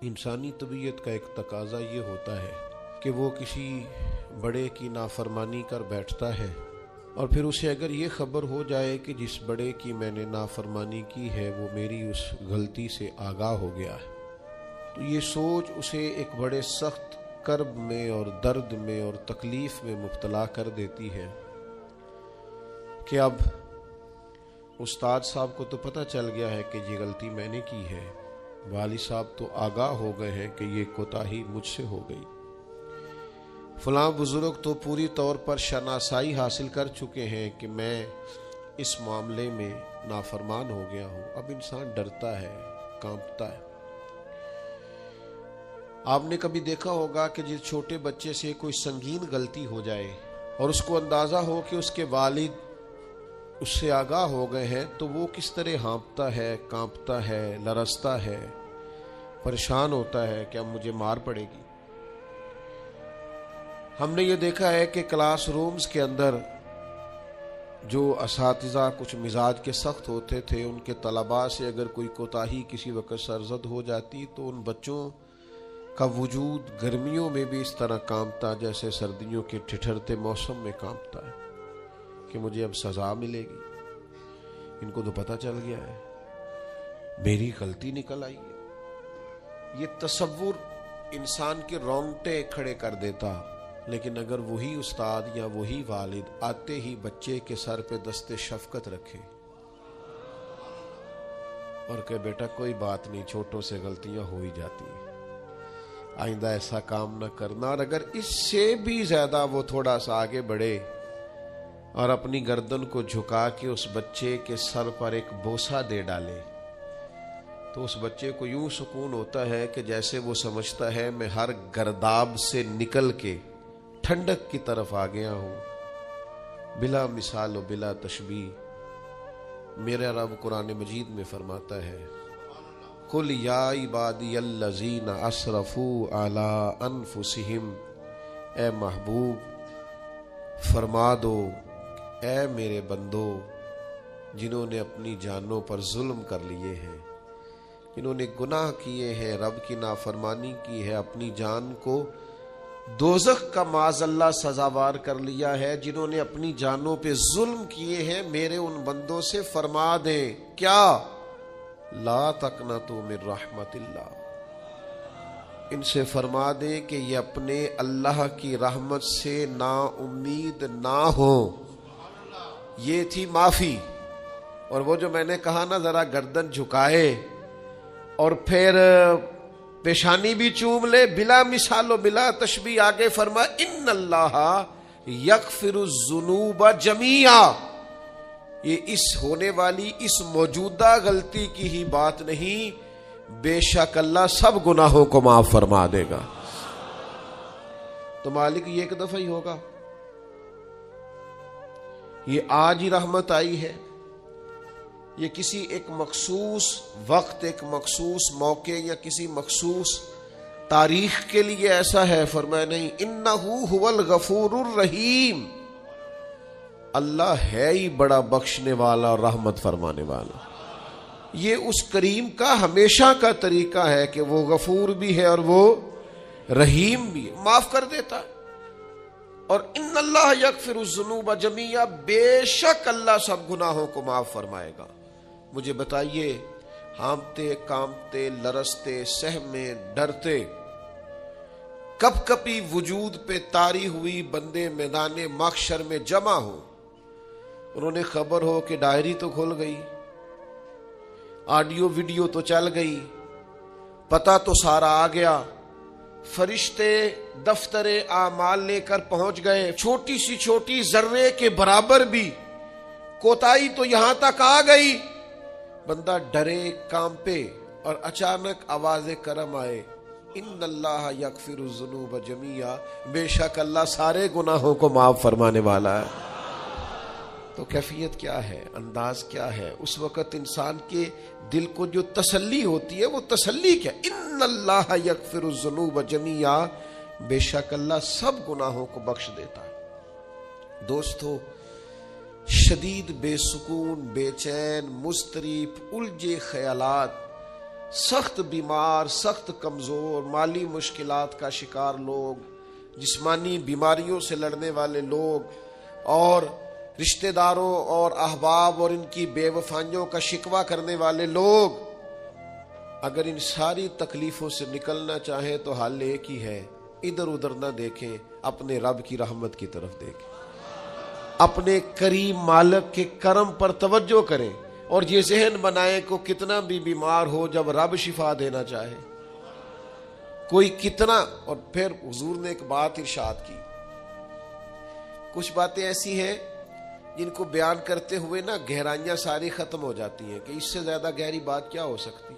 انسانی طبیعت کا ایک تقاضا یہ ہوتا ہے کہ وہ کسی بڑے کی نافرمانی کر بیٹھتا ہے، اور پھر اسے اگر یہ خبر ہو جائے کہ جس بڑے کی میں نے نافرمانی کی ہے وہ میری اس غلطی سے آگاہ ہو گیا ہے، تو یہ سوچ اسے ایک بڑے سخت کرب میں اور درد میں اور تکلیف میں مبتلا کر دیتی ہے کہ اب استاد صاحب کو تو پتہ چل گیا ہے کہ یہ غلطی میں نے کی ہے، والد صاحب تو آگاہ ہو گئے ہیں کہ یہ کوتاہی مجھ سے ہو گئی، فلاں بزرگ تو پوری طور پر شناسائی حاصل کر چکے ہیں کہ میں اس معاملے میں نافرمان ہو گیا ہوں۔ اب انسان ڈرتا ہے، کانپتا ہے۔ آپ نے کبھی دیکھا ہوگا کہ جس چھوٹے بچے سے کوئی سنگین غلطی ہو جائے اور اس کو اندازہ ہو کہ اس کے والد اس سے آگاہ ہو گئے ہیں تو وہ کس طرح ہانپتا ہے، کانپتا ہے، لرزتا ہے، پریشان ہوتا ہے کہ اب مجھے مار پڑے گی۔ ہم نے یہ دیکھا ہے کہ کلاس رومز کے اندر جو اساتذہ کچھ مزاج کے سخت ہوتے تھے، ان کے طلباء سے اگر کوئی کوتاہی کسی وقت سرزد ہو جاتی تو ان بچوں کا وجود گرمیوں میں بھی اس طرح کانپتا جیسے سردیوں کے ٹھٹھرتے موسم میں کانپتا ہے کہ مجھے اب سزا ملے گی، ان کو تو پتہ چل گیا ہے، میری غلطی نکل آئی ہے۔ یہ تصور انسان کے رونگٹے کھڑے کر دیتا، لیکن اگر وہی استاد یا وہی والد آتے ہی بچے کے سر پہ دست شفقت رکھے اور کہ بیٹا کوئی بات نہیں، چھوٹوں سے غلطیاں ہو ہی جاتی ہیں، آئندہ ایسا کام نہ کرنا، اور اگر اس سے بھی زیادہ وہ تھوڑا سا آگے بڑھے اور اپنی گردن کو جھکا کے اس بچے کے سر پر ایک بوسہ دے ڈالے تو اس بچے کو یوں سکون ہوتا ہے کہ جیسے وہ سمجھتا ہے میں ہر گرداب سے نکل کے ٹھنڈک کی طرف آ گیا ہوں، بلا مثال و بلا تشبیہ۔ میرا رب قرآن مجید میں فرماتا ہے قُلْ يَا عِبَادِيَ الَّذِينَ أَسْرَفُوا عَلَىٰ أَنفُسِهِمْ، اے محبوب فرما دو، اے میرے بندو جنہوں نے اپنی جانوں پر ظلم کر لیے ہیں، جنہوں نے گناہ کیے ہیں، رب کی نافرمانی کی ہے، اپنی جان کو دوزخ کا معاذ اللہ سزاوار کر لیا ہے، جنہوں نے اپنی جانوں پہ ظلم کیے ہیں، میرے ان بندوں سے فرما دیں کیا؟ لا تقنطوا من رحمت اللہ، ان سے فرما دیں کہ یہ اپنے اللہ کی رحمت سے نا امید نہ ہوں۔ یہ تھی معافی، اور وہ جو میں نے کہا نا ذرا گردن جھکائے اور پھر پیشانی بھی چوم لے، بلا مثال و بلا تشبیہ آگے فرما ان اللہ یغفر الذنوب جمیعا، یہ اس ہونے والی اس موجودہ غلطی کی ہی بات نہیں، بے شک اللہ سب گناہوں کو معاف فرما دے گا۔ تو مالک یہ ایک دفعہ ہی ہوگا، یہ آج ہی رحمت آئی ہے، یہ کسی ایک مخصوص وقت، ایک مخصوص موقع یا کسی مخصوص تاریخ کے لیے ایسا ہے؟ فرمایا نہیں، انہو هو الغفور الرحیم، اللہ ہے ہی بڑا بخشنے والا اور رحمت فرمانے والا۔ یہ اس کریم کا ہمیشہ کا طریقہ ہے کہ وہ غفور بھی ہے اور وہ رحیم بھی ہے، معاف کر دیتا ہے۔ اور ان اللہ یغفر الذنوب جمیعا، بے شک اللہ سب گناہوں کو معاف فرمائے گا۔ مجھے بتائیے، ہانپتے کانپتے لرزتے سہمے ڈرتے کپ کپی وجود پہ طاری ہوئی بندے میدان محشر میں جمع ہو، انہوں نے خبر ہو کہ ڈائری تو کھل گئی، آڈیو ویڈیو تو چل گئی، پتہ تو سارا آ گیا، فرشتے دفتر اعمال لے کر پہنچ گئے، چھوٹی سی چھوٹی ذرے کے برابر بھی کوتاہی تو یہاں تک آ گئی، بندہ ڈرے کانپے اور اچانک آواز کرم آئے ان اللہ یغفر الذنوب جمیعا، بے شک اللہ سارے گناہوں کو معاف فرمانے والا ہے۔ تو کیفیت کیا ہے، انداز کیا ہے اس وقت انسان کے دل کو جو تسلی ہوتی ہے، وہ تسلی کیا؟ ان اللہ یغفر الذنوب جمیعا، بے شک اللہ سب گناہوں کو بخش دیتا ہے۔ دوستو، شدید بے سکون، بے چین، مضطرب، الجھے خیالات سخت بیمار، سخت کمزور، مالی مشکلات کا شکار لوگ، جسمانی بیماریوں سے لڑنے والے لوگ، اور رشتہ داروں اور احباب اور ان کی بے وفائیوں کا شکوہ کرنے والے لوگ، اگر ان ساری تکلیفوں سے نکلنا چاہیں تو حل ایک ہی ہے، ادھر ادھر نہ دیکھیں، اپنے رب کی رحمت کی طرف دیکھیں، اپنے کریم مالک کے کرم پر توجہ کریں، اور یہ ذہن بنائیں کہ کتنا بھی بیمار ہو، جب رب شفا دینا چاہے کوئی کتنا۔ اور پھر حضور نے ایک بات ارشاد کی، کچھ باتیں ایسی ہیں جن کو بیان کرتے ہوئے نا گہرائیاں ساری ختم ہو جاتی ہیں کہ اس سے زیادہ گہری بات کیا ہو سکتی،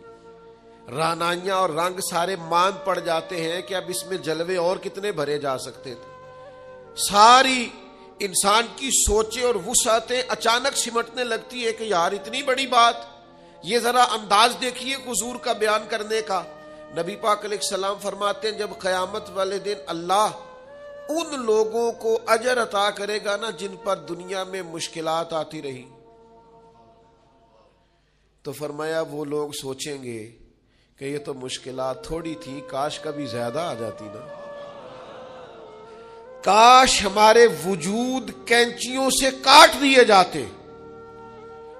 رانائیاں اور رنگ سارے مان پڑ جاتے ہیں کہ اب اس میں جلوے اور کتنے بھرے جا سکتے تھے۔ ساری انسان کی سوچیں اور وسعتیں اچانک سمٹنے لگتی ہے کہ یار اتنی بڑی بات، یہ ذرا انداز دیکھیے حضور کا بیان کرنے کا۔ نبی پاک علیہ السلام فرماتے ہیں جب قیامت والے دن اللہ ان لوگوں کو اجر عطا کرے گا نا جن پر دنیا میں مشکلات آتی رہی، تو فرمایا وہ لوگ سوچیں گے کہ یہ تو مشکلات تھوڑی تھی، کاش کبھی زیادہ آ جاتی نا، کاش ہمارے وجود کینچیوں سے کاٹ دیے جاتے۔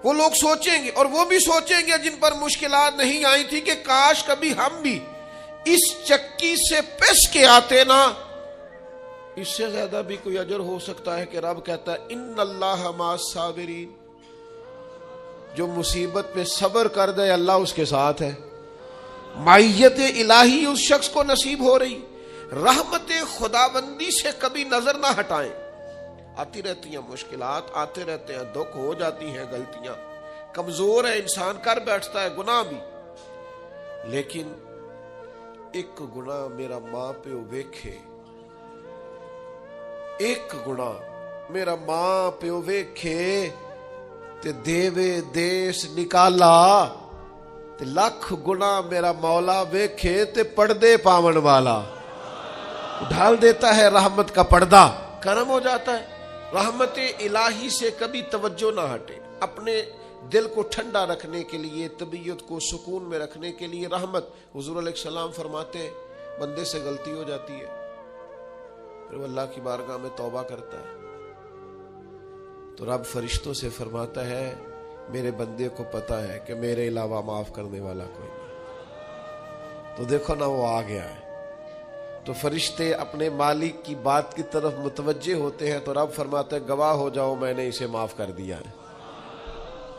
وہ لوگ سوچیں گے، اور وہ بھی سوچیں گے جن پر مشکلات نہیں آئی تھی کہ کاش کبھی ہم بھی اس چکی سے پس کے آتے نا، اس سے زیادہ بھی کوئی اجر ہو سکتا ہے کہ رب کہتا ہے ان اللہ مع الصابرین، جو مصیبت پہ صبر کر دے اللہ اس کے ساتھ ہے۔ معیت الہی اس شخص کو نصیب ہو رہی، رحمت خداوندی سے کبھی نظر نہ ہٹائیں۔ آتی رہتی ہیں مشکلات، آتے رہتے ہیں دکھ، ہو جاتی ہیں غلطیاں، کمزور ہے انسان، کر بیٹھتا ہے گناہ بھی، لیکن ایک گناہ میرا ماں پیو ویکھے، ایک گناہ میرا ماں پیو ویکھے تے دیوے دیس نکالا، تے لکھ گناہ میرا مولا ویکھے تے پردے پاون والا، ڈھال دیتا ہے رحمت کا پردہ، کرم ہو جاتا ہے۔ رحمت الہی سے کبھی توجہ نہ ہٹے، اپنے دل کو ٹھنڈا رکھنے کے لیے، طبیعت کو سکون میں رکھنے کے لیے رحمت۔ حضور علیہ السلام فرماتے ہیں بندے سے غلطی ہو جاتی ہے، پھر وہ اللہ کی بارگاہ میں توبہ کرتا ہے تو رب فرشتوں سے فرماتا ہے میرے بندے کو پتا ہے کہ میرے علاوہ معاف کرنے والا کوئی نہیں، تو دیکھو نا وہ آ گیا ہے۔ تو فرشتے اپنے مالک کی بات کی طرف متوجہ ہوتے ہیں تو رب فرماتا ہے گواہ ہو جاؤ میں نے اسے معاف کر دیا ہے۔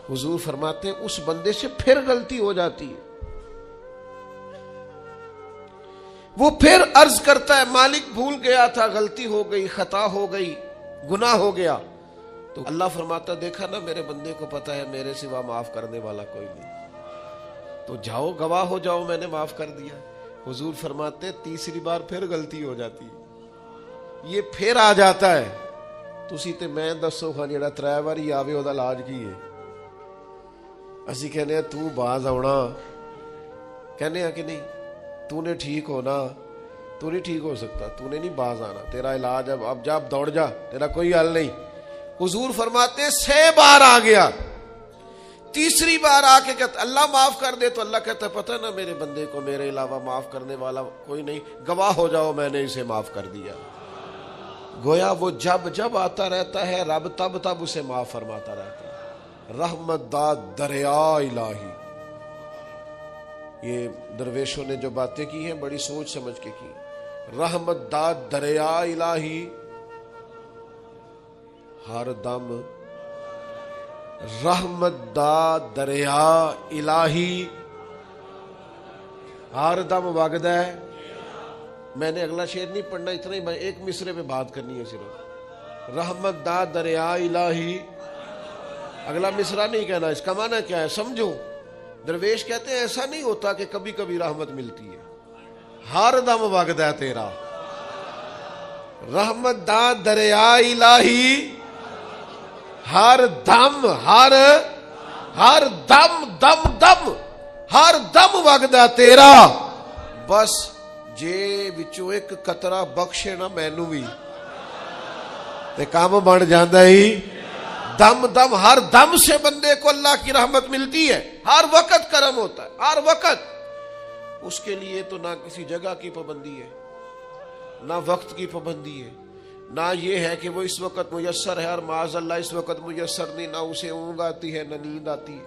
حضور فرماتے ہیں اس بندے سے پھر غلطی ہو جاتی ہے، وہ پھر عرض کرتا ہے مالک بھول گیا تھا، غلطی ہو گئی، خطا ہو گئی، گناہ ہو گیا، تو اللہ فرماتا دیکھا نا میرے بندے کو پتا ہے میرے سوا معاف کرنے والا کوئی نہیں، تو جاؤ گواہ ہو جاؤ میں نے معاف کر دیا۔ حضور فرماتے تیسری بار پھر غلطی ہو جاتی ہے، یہ پھر آ جاتا ہے، تسی تے میں دسو خان جڑا 3 واری آوے او دا علاج کی ہے؟ اسی کہنے ہیں تو باز آنا، کہنے ہیں کہ نہیں تو نے ٹھیک ہونا، تو نہیں ٹھیک ہو سکتا، تو نے نہیں باز آنا، تیرا علاج اب جا دوڑ جا، تیرا کوئی حل نہیں۔ حضور فرماتے ہیں 6 بار آ گیا، تیسری بار آ کے کہتا اللہ معاف کر دے، تو اللہ کہتا ہے پتہ نا میرے بندے کو میرے علاوہ معاف کرنے والا کوئی نہیں، گواہ ہو جاؤ میں نے اسے معاف کر دیا۔ گویا وہ جب جب آتا رہتا ہے رب تب تب اسے معاف فرماتا رہتا ہے۔ رحمت داد دریا الہی، یہ درویشوں نے جو باتیں کی ہیں بڑی سوچ سمجھ کے کی۔ رحمت داد دریا الہی ہر دم، رحمت دا دریا الہی ہر دم وگدا ہے۔ میں نے اگلا شعر نہیں پڑھنا، اتنا ہی میں ایک مصرے پہ بات کرنی ہے صرف۔ رحمت دا دریا الہی، اگلا مصرع نہیں کہنا، اس کا معنی کیا ہے سمجھو۔ درویش کہتے ہیں ایسا نہیں ہوتا کہ کبھی کبھی رحمت ملتی ہے، ہر دم وگدا ہے تیرا۔ رحمت دا دریا الہی ہر دم، ہر دم دم دم، ہر دم وگدا تیرا، بس جے وچوں ایک قطرہ بخشے نا مینوں بھی تے کام بن جاندا ہی۔ دم دم، ہر دم سے بندے کو اللہ کی رحمت ملتی ہے، ہر وقت کرم ہوتا ہے، ہر وقت۔ اس کے لیے تو نہ کسی جگہ کی پابندی ہے، نہ وقت کی پابندی ہے، نہ یہ ہے کہ وہ اس وقت میسر ہے اور معاذ اللہ اس وقت میسر نہیں، نہ اسے اونگ آتی ہے نہ نیند آتی ہے۔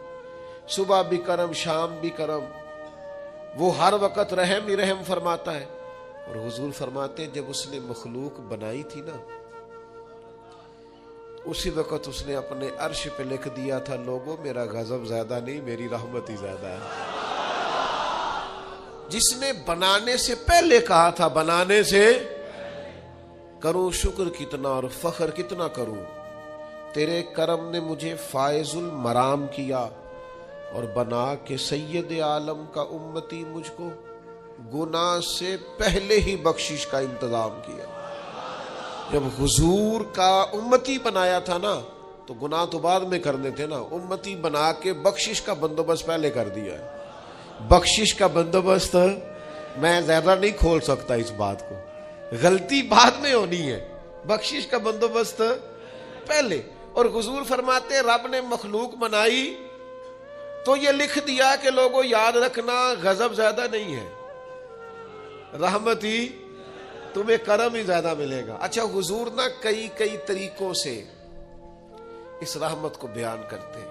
صبح بھی کرم شام بھی کرم، وہ ہر وقت رحم ہی رحم فرماتا ہے۔ اور حضور فرماتے ہیں جب اس نے مخلوق بنائی تھی نا، اسی وقت اس نے اپنے عرش پہ لکھ دیا تھا، لوگوں میرا غضب زیادہ نہیں، میری رحمت ہی زیادہ ہے۔ جس نے بنانے سے پہلے کہا تھا، بنانے سے کروں شکر کتنا اور فخر کتنا کروں، تیرے کرم نے مجھے فائز المرام کیا اور بنا کے سید عالم کا امتی مجھ کو گناہ سے پہلے ہی بخشش کا انتظام کیا۔ جب حضور کا امتی بنایا تھا نا تو گناہ تو بعد میں کرنے تھے نا، امتی بنا کے بخشش کا بندوبست پہلے کر دیا ہے۔ بخشش کا بندوبست میں زیادہ نہیں کھول سکتا اس بات کو، غلطی بعد میں ہونی ہے، بخشش کا بندوبست پہلے۔ اور حضور فرماتے رب نے مخلوق بنائی تو یہ لکھ دیا کہ لوگوں یاد رکھنا غضب زیادہ نہیں ہے، رحمت ہی، تمہیں کرم ہی زیادہ ملے گا۔ اچھا حضور نا کئی طریقوں سے اس رحمت کو بیان کرتے ہیں،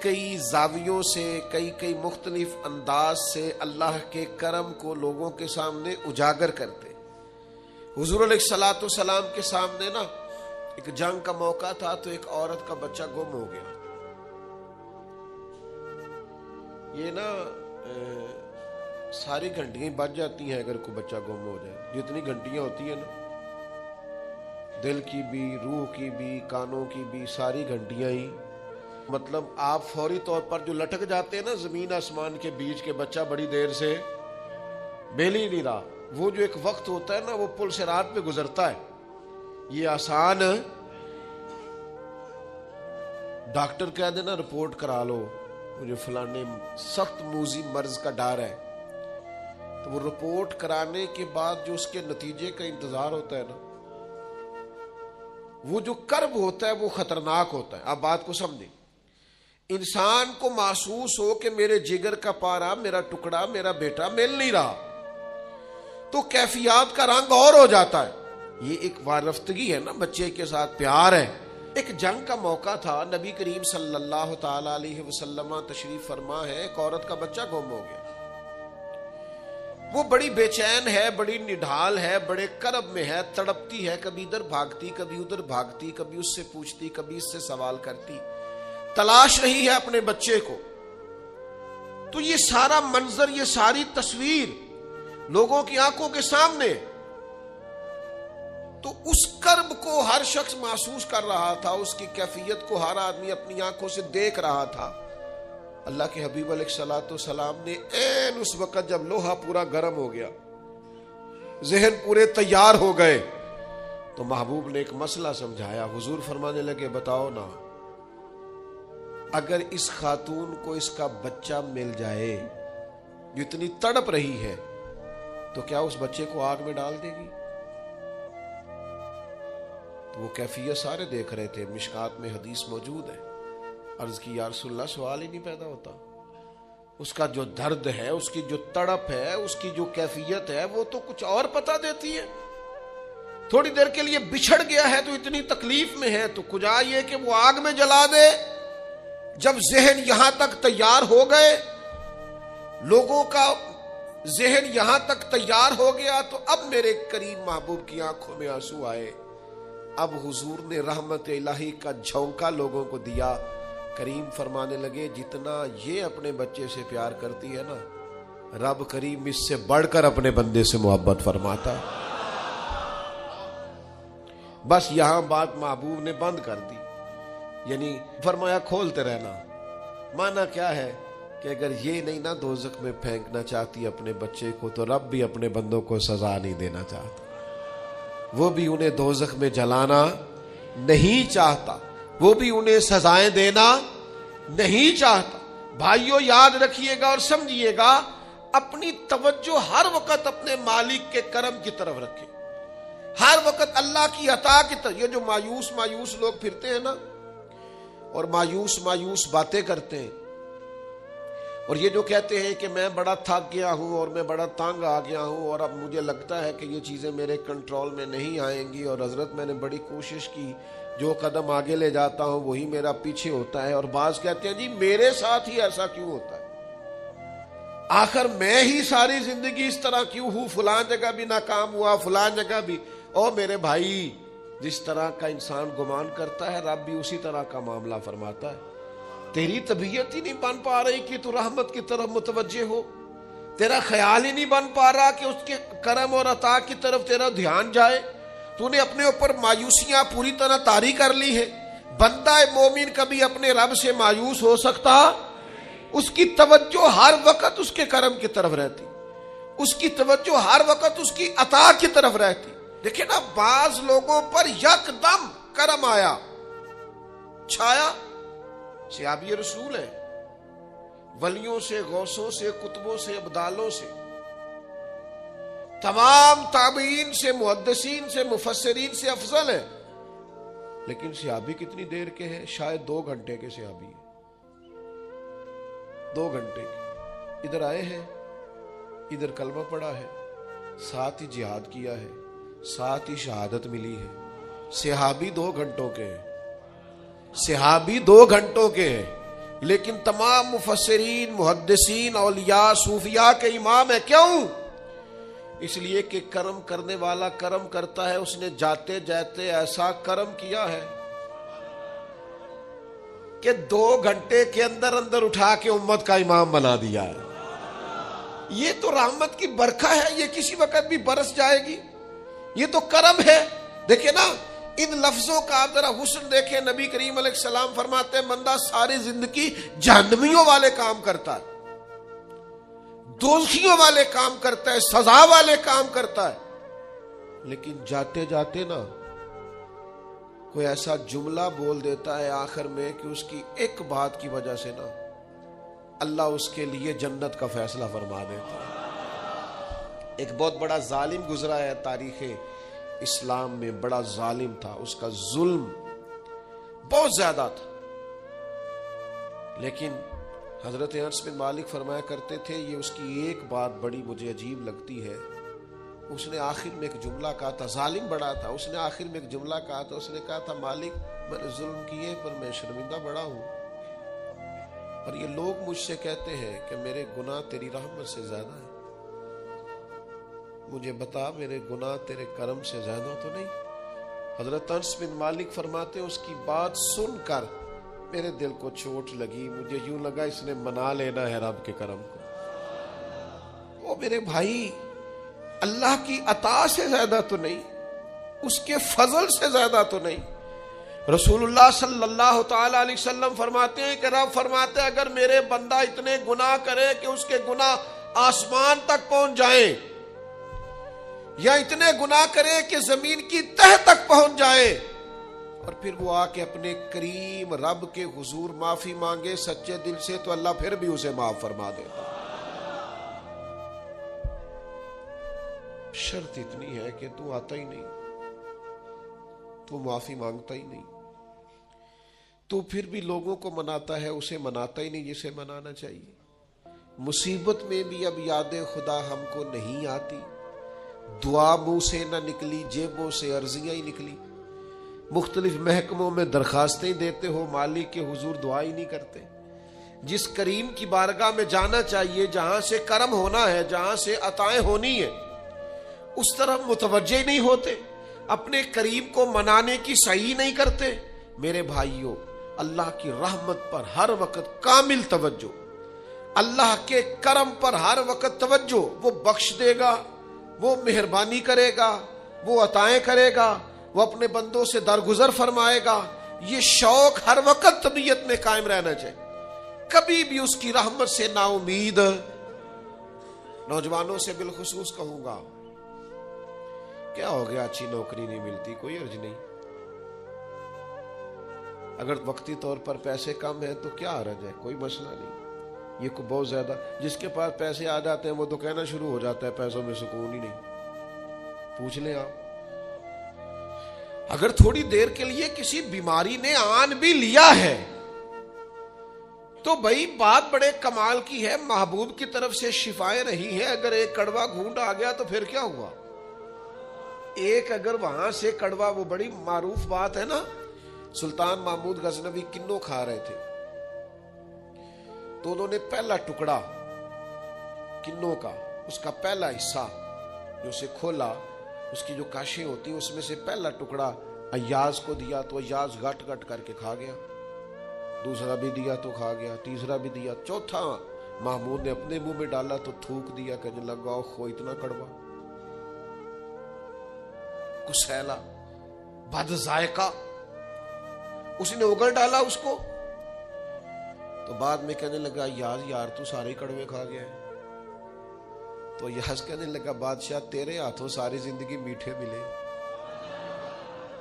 کئی زاویوں سے، کئی مختلف انداز سے اللہ کے کرم کو لوگوں کے سامنے اجاگر کرتے۔ حضور علیہ الصلوۃ والسلام کے سامنے نا ایک جنگ کا موقع تھا تو ایک عورت کا بچہ گم ہو گیا۔ یہ نا ساری گھنٹیاں بج جاتی ہیں اگر کوئی بچہ گم ہو جائے، جتنی گھنٹیاں ہوتی ہیں نا، دل کی بھی، روح کی بھی، کانوں کی بھی، ساری گھنٹیاں ہی، مطلب آپ فوری طور پر جو لٹک جاتے ہیں نا زمین آسمان کے بیچ کے، بچہ بڑی دیر سے بیل ہی نہیں رہا، وہ جو ایک وقت ہوتا ہے نا وہ پل صراط پہ گزرتا ہے، یہ آسان ڈاکٹر کہہ دینا رپورٹ کرا لو مجھے فلانے سخت موذی مرض کا ڈر ہے، تو وہ رپورٹ کرانے کے بعد جو اس کے نتیجے کا انتظار ہوتا ہے نا، وہ جو کرب ہوتا ہے وہ خطرناک ہوتا ہے۔ آپ بات کو سمجھیں، انسان کو محسوس ہو کہ میرے جگر کا پارا، میرا ٹکڑا، میرا بیٹا مل نہیں رہا، تو کیفیات کا رنگ اور ہو جاتا ہے۔ یہ ایک وارفتگی ہے نا، بچے کے ساتھ پیار ہے۔ ایک جنگ کا موقع تھا، نبی کریم صلی اللہ تعالی علیہ وسلم تشریف فرما ہے، ایک عورت کا بچہ گم ہو گیا، وہ بڑی بے چین ہے، بڑی نڈھال ہے، بڑے کرب میں ہے، تڑپتی ہے، کبھی ادھر بھاگتی کبھی ادھر بھاگتی، کبھی اس سے پوچھتی کبھی اس سے سوال کرتی، تلاش رہی ہے اپنے بچے کو۔ تو یہ سارا منظر، یہ ساری تصویر لوگوں کی آنکھوں کے سامنے، تو اس کرب کو ہر شخص محسوس کر رہا تھا، اس کی کیفیت کو ہر آدمی اپنی آنکھوں سے دیکھ رہا تھا۔ اللہ کے حبیب علیہ الصلوۃ والسلام نے عین اس وقت جب لوہا پورا گرم ہو گیا، ذہن پورے تیار ہو گئے، تو محبوب نے ایک مسئلہ سمجھایا۔ حضور فرمانے لگے بتاؤ نا، اگر اس خاتون کو اس کا بچہ مل جائے جو اتنی تڑپ رہی ہے، تو کیا اس بچے کو آگ میں ڈال دے گی؟ تو وہ کیفیت سارے دیکھ رہے تھے، مشکات میں حدیث موجود ہے۔ عرض کی یا رسول اللہ، سوال ہی نہیں پیدا ہوتا، اس کا جو درد ہے، اس کی جو تڑپ ہے، اس کی جو کیفیت ہے، وہ تو کچھ اور پتہ دیتی ہے۔ تھوڑی دیر کے لیے بچھڑ گیا ہے تو اتنی تکلیف میں ہے، تو کجا یہ کہ وہ آگ میں جلا دے۔ جب ذہن یہاں تک تیار ہو گئے، لوگوں کا ذہن یہاں تک تیار ہو گیا، تو اب میرے کریم محبوب کی آنکھوں میں آنسو آئے۔ اب حضور نے رحمت الہی کا جھونکا لوگوں کو دیا۔ کریم فرمانے لگے جتنا یہ اپنے بچے سے پیار کرتی ہے نا، رب کریم اس سے بڑھ کر اپنے بندے سے محبت فرماتا ہے۔ بس یہاں بات محبوب نے بند کر دی، یعنی فرمایا کھولتے رہنا۔ معنی کیا ہے کہ اگر یہ نہیں نا دوزخ میں پھینکنا چاہتی اپنے بچے کو، تو رب بھی اپنے بندوں کو سزا نہیں دینا چاہتا، وہ بھی انہیں دوزخ میں جلانا نہیں چاہتا، وہ بھی انہیں سزائیں دینا نہیں چاہتا۔ بھائیو یاد رکھیے گا اور سمجھیے گا، اپنی توجہ ہر وقت اپنے مالک کے کرم کی طرف رکھیں، ہر وقت اللہ کی عطا کی طرف۔ یہ جو مایوس لوگ پھرتے ہیں نا اور مایوس باتیں کرتے ہیں، اور یہ جو کہتے ہیں کہ میں بڑا تھک گیا ہوں اور میں بڑا تنگ آ گیا ہوں اور اب مجھے لگتا ہے کہ یہ چیزیں میرے کنٹرول میں نہیں آئیں گی، اور حضرت میں نے بڑی کوشش کی، جو قدم آگے لے جاتا ہوں وہی میرا پیچھے ہوتا ہے، اور بعض کہتے ہیں جی میرے ساتھ ہی ایسا کیوں ہوتا ہے، آخر میں ہی ساری زندگی اس طرح کیوں ہوں، فلاں جگہ بھی ناکام ہوا، فلاں جگہ بھی۔ اور میرے بھائی، جس طرح کا انسان گمان کرتا ہے رب بھی اسی طرح کا معاملہ فرماتا ہے۔ تیری طبیعت ہی نہیں بن پا رہی کہ تو رحمت کی طرف متوجہ ہو، تیرا خیال ہی نہیں بن پا رہا کہ اس کے کرم اور عطا کی طرف تیرا دھیان جائے، تو نے اپنے اوپر مایوسیاں پوری طرح طاری کر لی ہے۔ بندہ مومن کبھی اپنے رب سے مایوس ہو سکتا؟ اس کی توجہ ہر وقت اس کے کرم کی طرف رہتی، اس کی توجہ ہر وقت اس کی عطا کی طرف رہتی۔ دیکھیں نا، بعض لوگوں پر یکدم کرم آیا، چھایا، صحابی رسول ہے، ولیوں سے، غوثوں سے، کتبوں سے، ابدالوں سے، تمام تابعین سے، محدثین سے، مفسرین سے افضل ہے، لیکن صحابی کتنی دیر کے ہیں؟ شاید 2 گھنٹے کے صحابی ہیں، 2 گھنٹے کے۔ ادھر آئے ہیں، ادھر کلمہ پڑھا ہے، ساتھ ہی جہاد کیا ہے، ساتھ ہی شہادت ملی ہے۔ صحابی 2 گھنٹوں کے ہیں، صحابی 2 گھنٹوں کے ہیں، لیکن تمام مفسرین، محدثین، اولیاء، صوفیاء کے امام ہیں۔ کیوں؟ اس لیے کہ کرم کرنے والا کرم کرتا ہے، اس نے جاتے جاتے ایسا کرم کیا ہے کہ 2 گھنٹے کے اندر اندر اٹھا کے امت کا امام بنا دیا ہے۔ یہ تو رحمت کی برکھا ہے، یہ کسی وقت بھی برس جائے گی، یہ تو کرم ہے۔ دیکھیں نا، ان لفظوں کا آپ ذرا حسن دیکھیں۔ نبی کریم علیہ السلام فرماتے ہیں بندہ ساری زندگی جہنمیوں والے کام کرتا ہے، دوزخیوں والے کام کرتا ہے، سزا والے کام کرتا ہے، لیکن جاتے جاتے نا کوئی ایسا جملہ بول دیتا ہے آخر میں کہ اس کی ایک بات کی وجہ سے نا اللہ اس کے لیے جنت کا فیصلہ فرما دیتا ہے۔ ایک بہت بڑا ظالم گزرا ہے تاریخ اسلام میں، بڑا ظالم تھا، اس کا ظلم بہت زیادہ تھا، لیکن حضرت انس بن مالک فرمایا کرتے تھے یہ اس کی ایک بات بڑی مجھے عجیب لگتی ہے، اس نے آخر میں ایک جملہ کہا تھا، ظالم بڑا تھا، اس نے آخر میں ایک جملہ کہا تھا، اس نے کہا تھا مالک میں نے ظلم کیے پر میں شرمندہ بڑا ہوں، اور یہ لوگ مجھ سے کہتے ہیں کہ میرے گناہ تیری رحمت سے زیادہ ہیں، مجھے بتا میرے گناہ تیرے کرم سے زیادہ تو نہیں؟ حضرت انس بن مالک فرماتے ہیں اس کی بات سن کر میرے دل کو چوٹ لگی، مجھے یوں لگا اس نے منا لینا ہے رب کے کرم کو۔ وہ میرے بھائی، اللہ کی عطا سے زیادہ تو نہیں، اس کے فضل سے زیادہ تو نہیں۔ رسول اللہ صلی اللہ تعالی علیہ وسلم فرماتے ہیں کہ رب فرماتے ہیں اگر میرے بندہ اتنے گناہ کرے کہ اس کے گناہ آسمان تک پہنچ جائیں، یا اتنے گناہ کرے کہ زمین کی تہ تک پہنچ جائے، اور پھر وہ آ کے اپنے کریم رب کے حضور معافی مانگے سچے دل سے، تو اللہ پھر بھی اسے معاف فرما دیتا۔ شرط اتنی ہے کہ تو آتا ہی نہیں، تو معافی مانگتا ہی نہیں، تو پھر بھی لوگوں کو مناتا ہے، اسے مناتا ہی نہیں جسے منانا چاہیے۔ مصیبت میں بھی اب یاد خدا ہم کو نہیں آتی، دعا منہ سے نہ نکلی، جیبوں سے عرضیاں ہی نکلی، مختلف محکموں میں درخواستیں دیتے ہو، مالک کے حضور دعا ہی نہیں کرتے۔ جس کریم کی بارگاہ میں جانا چاہیے، جہاں سے کرم ہونا ہے، جہاں سے عطائیں ہونی ہے، اس طرف متوجہ نہیں ہوتے، اپنے کریم کو منانے کی صحیح نہیں کرتے۔ میرے بھائیوں، اللہ کی رحمت پر ہر وقت کامل توجہ، اللہ کے کرم پر ہر وقت توجہ، وہ بخش دے گا، وہ مہربانی کرے گا، وہ عطائیں کرے گا، وہ اپنے بندوں سے درگزر فرمائے گا۔ یہ شوق ہر وقت طبیعت میں قائم رہنا چاہیے، کبھی بھی اس کی رحمت سے نا امید۔ نوجوانوں سے بالخصوص کہوں گا، کیا ہو گیا اچھی نوکری نہیں ملتی، کوئی عرض نہیں، اگر وقتی طور پر پیسے کم ہیں تو کیا حرج ہے، کوئی مسئلہ نہیں۔ یہ کو بہت زیادہ جس کے پاس پیسے آ جاتے ہیں وہ تو کہنا شروع ہو جاتا ہے پیسوں میں سکون ہی نہیں۔ پوچھ لیں آپ، اگر تھوڑی دیر کے لیے کسی بیماری نے آن بھی لیا ہے تو بھائی بات بڑے کمال کی ہے، محبوب کی طرف سے شفائیں رہی ہیں، اگر ایک کڑوا گھونٹ آ گیا تو پھر کیا ہوا؟ ایک اگر وہاں سے کڑوا، وہ بڑی معروف بات ہے نا، سلطان محمود غزنوی کنو کھا رہے تھے تو انہوں نے پہلا ٹکڑا کنو کا، اس کا پہلا حصہ جو اسے کھولا، اس کی جو کاشیں ہوتی ہیں اس میں سے پہلا ٹکڑا ایاز کو دیا تو ایاز گٹ گٹ کر کے کھا گیا، دوسرا بھی دیا تو کھا گیا، تیسرا بھی دیا، چوتھا محمود نے اپنے منہ میں ڈالا تو تھوک دیا، کہنے لگا خو اتنا کڑوا، کسیلا، بد ذائقہ، اس نے اگل ڈالا اس کو، تو بعد میں کہنے لگا یار تو سارے کڑوے کھا گیا ہے، تو یاز کہنے لگا بادشاہ تیرے ہاتھوں ساری زندگی میٹھے ملے،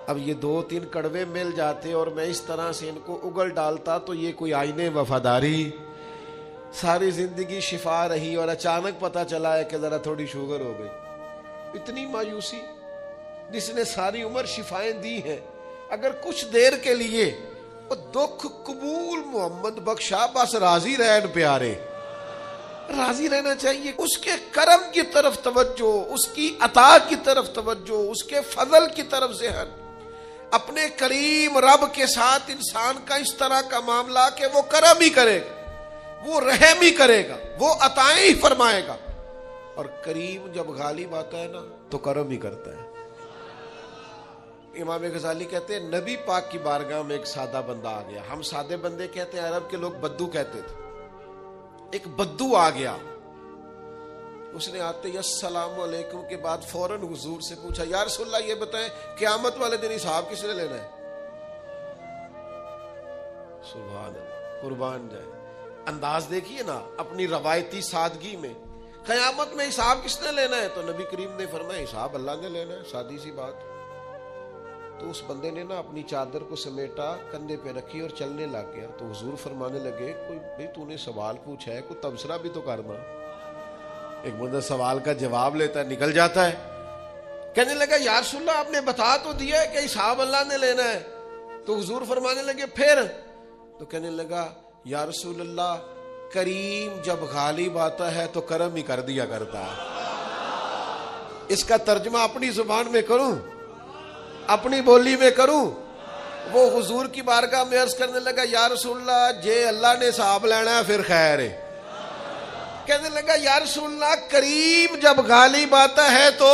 اب یہ 2-3 کڑوے مل جاتے اور میں اس طرح سے ان کو اگل ڈالتا تو یہ کوئی آئینے وفاداری، ساری زندگی شفا رہی اور اچانک پتا چلا ہے کہ ذرا تھوڑی شوگر ہو گئی، اتنی مایوسی، جس نے ساری عمر شفائیں دی ہیں، اگر کچھ دیر کے لیے وہ دکھ قبول محمد بخشا، بس راضی رہن پیارے، راضی رہنا چاہیے، اس کے کرم کی طرف توجہ، اس کی عطا کی طرف توجہ، اس کے فضل کی طرف ذہن، اپنے کریم رب کے ساتھ انسان کا اس طرح کا معاملہ کہ وہ کرم ہی کرے گا، وہ رحم ہی کرے گا، وہ عطائیں ہی فرمائے گا، اور کریم جب غالب آتا ہے نا تو کرم ہی کرتا ہے۔ امام غزالی کہتے ہیں نبی پاک کی بارگاہ میں ایک سادہ بندہ آ گیا، ہم سادے بندے کہتے ہیں، عرب کے لوگ بدو کہتے تھے، ایک بدو آ گیا، اس نے آتے ہی السلام علیکم کے بعد فوراً حضور سے پوچھا یا رسول اللہ یہ بتائیں قیامت والے دن حساب کس نے لینا ہے؟ سبحان اللہ، قربان جائے، انداز دیکھیے نا اپنی روایتی سادگی میں، قیامت میں حساب کس نے لینا ہے؟ تو نبی کریم نے فرمایا حساب اللہ نے لینا ہے، سادی سی بات۔ تو اس بندے نے نا اپنی چادر کو سمیٹا، کندھے پہ رکھی اور چلنے لگ گیا، تو حضور فرمانے لگے کوئی بھئی تو نے سوال پوچھا ہے، کوئی تبصرہ بھی تو کرنا۔ ایک بندہ سوال کا جواب لیتا ہے نکل جاتا ہے، کہنے لگا یا رسول اللہ آپ نے بتا تو دیا ہے کہ حساب اللہ نے لینا ہے، تو حضور فرمانے لگے پھر؟ تو کہنے لگا یا رسول اللہ کریم جب غالب آتا ہے تو کرم ہی کر دیا کرتا ہے۔ اس کا ترجمہ اپنی زبان میں کروں، اپنی بولی میں کروں، وہ حضور کی بارگاہ میں عرض کرنے لگا یا رسول اللہ جے اللہ نے حساب لینا ہے پھر خیر ہے، کہنے لگا یا رسول اللہ کریم جب غالب آتا ہے تو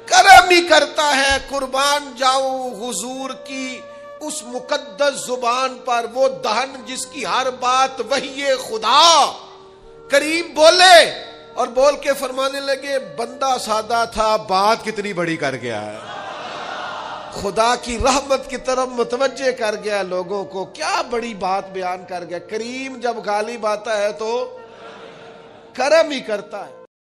کرم ہی کرتا ہے، قربان جاؤں حضور کی اس مقدس زبان پر، وہ دہن جس کی ہر بات وحی خدا، کریم بولے اور بول کے فرمانے لگے بندہ سادہ تھا بات کتنی بڑی کر گیا ہے، خدا کی رحمت کی طرف متوجہ کر گیا لوگوں کو، کیا بڑی بات بیان کر گیا، کریم جب غالب آتا ہے تو کرم ہی کرتا ہے۔